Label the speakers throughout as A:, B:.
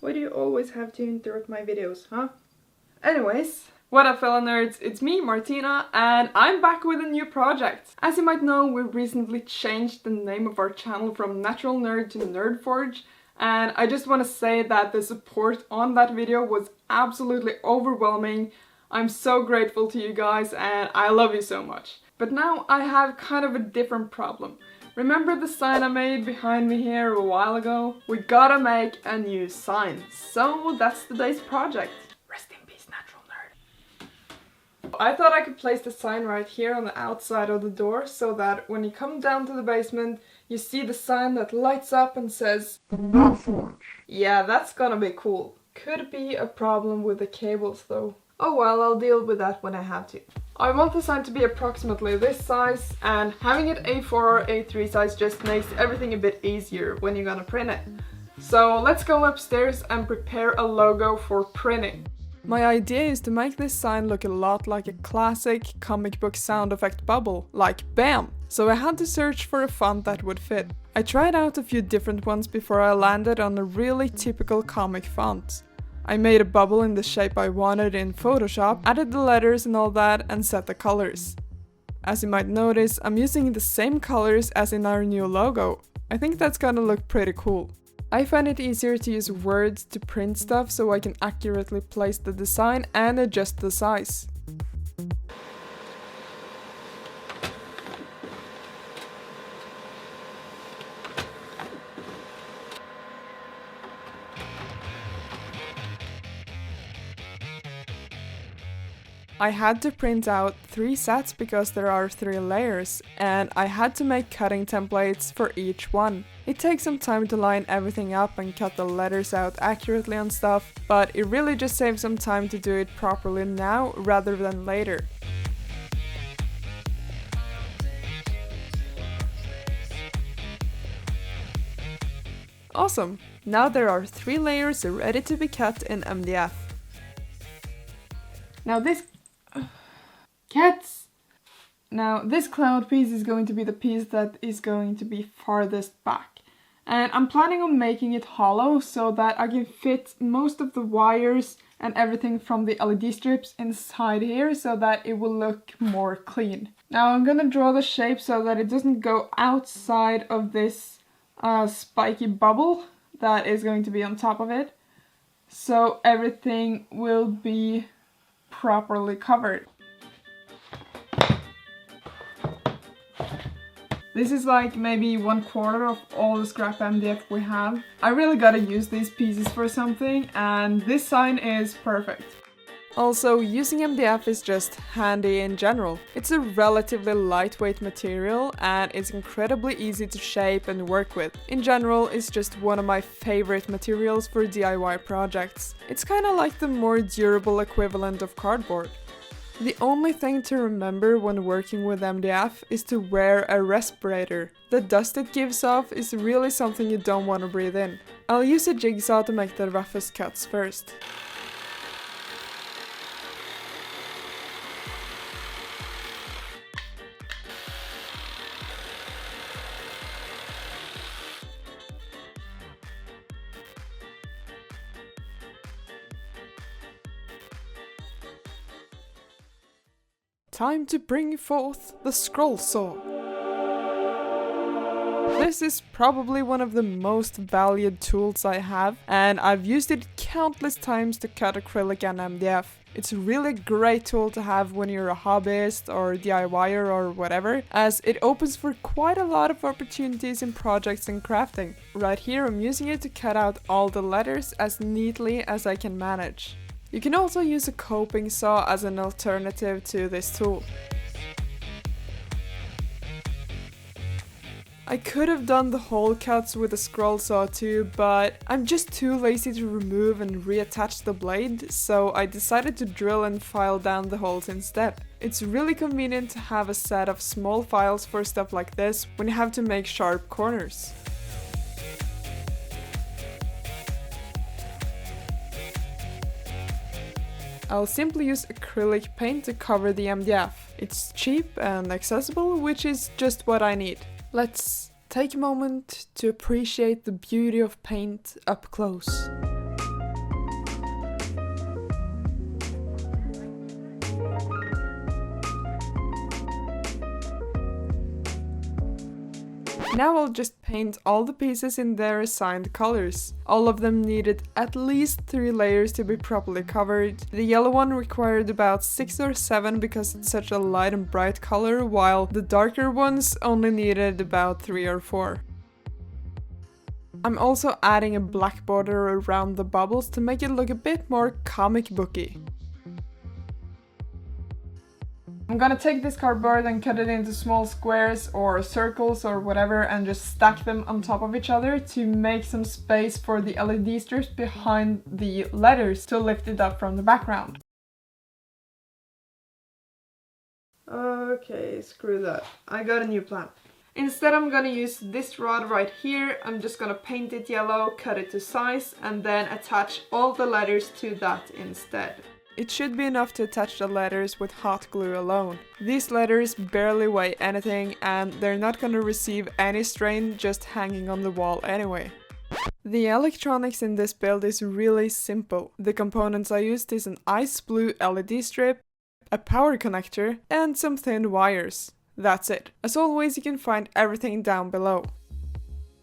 A: Why do you always have to interrupt my videos, huh? Anyways, what up fellow nerds, it's me, Martina, and I'm back with a new project. As you might know, we recently changed the name of our channel from Natural Nerd to Nerdforge, and I just want to say that the support on that video was absolutely overwhelming. I'm so grateful to you guys and I love you so much. But now I have kind of a different problem. Remember the sign I made behind me here a while ago? We gotta make a new sign. So that's today's project. Rest in peace, Natural Nerd. I thought I could place the sign right here on the outside of the door so that when you come down to the basement, you see the sign that lights up and says Nerdforge. Yeah, that's gonna be cool. Could be a problem with the cables though. Oh well, I'll deal with that when I have to. I want the sign to be approximately this size, and having it A4 or A3 size just makes everything a bit easier when you're gonna print it. So let's go upstairs and prepare a logo for printing. My idea is to make this sign look a lot like a classic comic book sound effect bubble, like BAM! So I had to search for a font that would fit. I tried out a few different ones before I landed on a really typical comic font. I made a bubble in the shape I wanted in Photoshop, added the letters and all that, and set the colors. As you might notice, I'm using the same colors as in our new logo. I think that's gonna look pretty cool. I find it easier to use words to print stuff so I can accurately place the design and adjust the size. I had to print out 3 sets because there are 3 layers, and I had to make cutting templates for each one. It takes some time to line everything up and cut the letters out accurately and stuff, but it really just saves some time to do it properly now rather than later. Awesome! Now there are 3 layers ready to be cut in MDF. Now this this cloud piece is going to be the piece that is going to be farthest back. And I'm planning on making it hollow so that I can fit most of the wires and everything from the LED strips inside here so that it will look more clean. Now I'm gonna draw the shape so that it doesn't go outside of this spiky bubble that is going to be on top of it. So everything will be properly covered. This is like maybe 1/4 of all the scrap MDF we have. I really gotta use these pieces for something, and this sign is perfect. Also, using MDF is just handy in general. It's a relatively lightweight material and it's incredibly easy to shape and work with. In general, it's just one of my favorite materials for DIY projects. It's kinda like the more durable equivalent of cardboard. The only thing to remember when working with MDF is to wear a respirator. The dust it gives off is really something you don't want to breathe in. I'll use a jigsaw to make the roughest cuts first. Time to bring forth the scroll saw. This is probably one of the most valued tools I have, and I've used it countless times to cut acrylic and MDF. It's a really great tool to have when you're a hobbyist or DIYer or whatever, as it opens for quite a lot of opportunities in projects and crafting. Right here I'm using it to cut out all the letters as neatly as I can manage. You can also use a coping saw as an alternative to this tool. I could have done the hole cuts with a scroll saw too, but I'm just too lazy to remove and reattach the blade, so I decided to drill and file down the holes instead. It's really convenient to have a set of small files for stuff like this when you have to make sharp corners. I'll simply use acrylic paint to cover the MDF. It's cheap and accessible, which is just what I need. Let's Take a moment to appreciate the beauty of paint up close. Now I'll just paint all the pieces in their assigned colors. All of them needed at least 3 layers to be properly covered. The yellow one required about 6 or 7 because it's such a light and bright color, while the darker ones only needed about 3 or 4. I'm also adding a black border around the bubbles to make it look a bit more comic booky. I'm gonna take this cardboard and cut it into small squares or circles or whatever and just stack them on top of each other to make some space for the LED strips behind the letters to lift it up from the background. Okay, screw that. I got a new plan. Instead I'm gonna use this rod right here. I'm just gonna paint it yellow, cut it to size, and then attach all the letters to that instead. It should be enough to attach the letters with hot glue alone. These letters barely weigh anything and they're not gonna receive any strain just hanging on the wall anyway. The electronics in this build is really simple. The components I used is an ice blue LED strip, a power connector, and some thin wires. That's it. As always, you can find everything down below.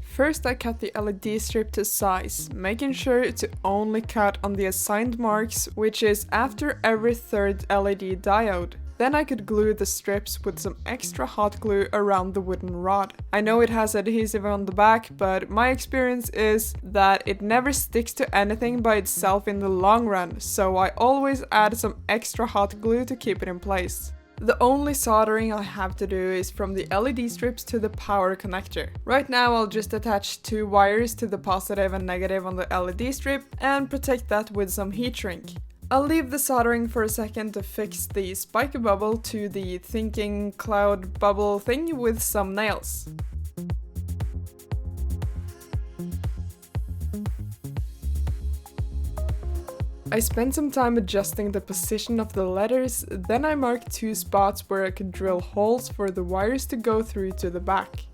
A: First I cut the LED strip to size, making sure to only cut on the assigned marks, which is after every third LED diode. Then I could glue the strips with some extra hot glue around the wooden rod. I know it has adhesive on the back, but my experience is that it never sticks to anything by itself in the long run, so I always add some extra hot glue to keep it in place. The only soldering I have to do is from the LED strips to the power connector. Right now I'll just attach 2 wires to the positive and negative on the LED strip and protect that with some heat shrink. I'll leave the soldering for a second to fix the spiky bubble to the thinking cloud bubble thing with some nails. I spent some time adjusting the position of the letters, then I marked 2 spots where I could drill holes for the wires to go through to the back.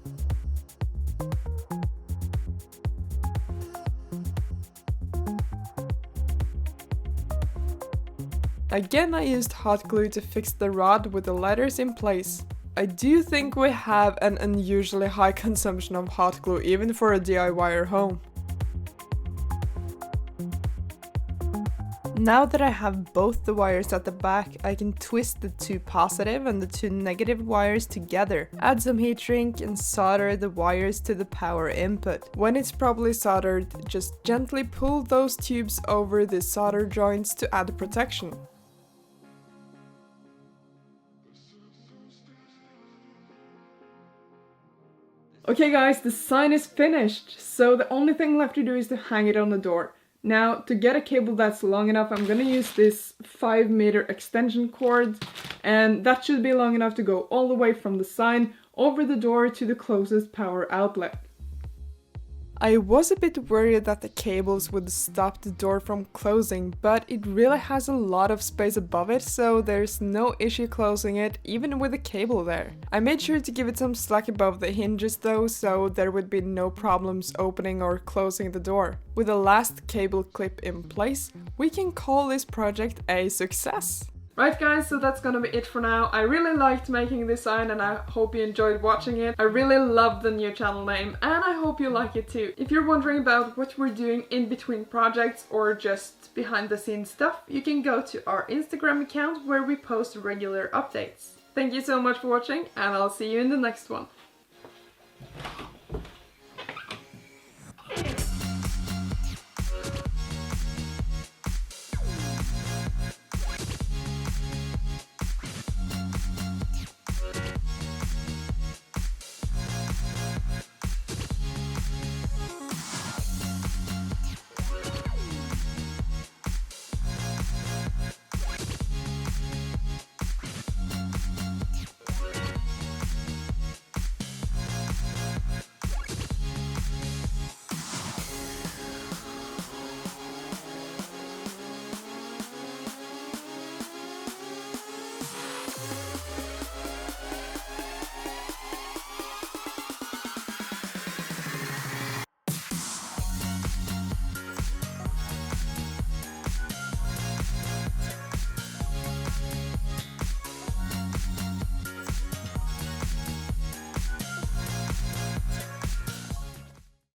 A: Again I used hot glue to fix the rod with the letters in place. I do think we have an unusually high consumption of hot glue even for a DIYer home. Now that I have both the wires at the back, I can twist the 2 positive and the 2 negative wires together, add some heat shrink and solder the wires to the power input. When it's properly soldered, just gently pull those tubes over the solder joints to add protection. Okay guys, the sign is finished, so the only thing left to do is to hang it on the door. Now, to get a cable that's long enough, I'm gonna use this 5-meter extension cord, and that should be long enough to go all the way from the sign over the door to the closest power outlet. I was a bit worried that the cables would stop the door from closing, but it really has a lot of space above it, so there's no issue closing it, even with a cable there. I made sure to give it some slack above the hinges though, so there would be no problems opening or closing the door. With the last cable clip in place, we can call this project a success. Right guys, so that's gonna be it for now. I really liked making this sign and I hope you enjoyed watching it. I really love the new channel name and I hope you like it too. If you're wondering about what we're doing in between projects or just behind the scenes stuff, you can go to our Instagram account where we post regular updates. Thank you so much for watching and I'll see you in the next one.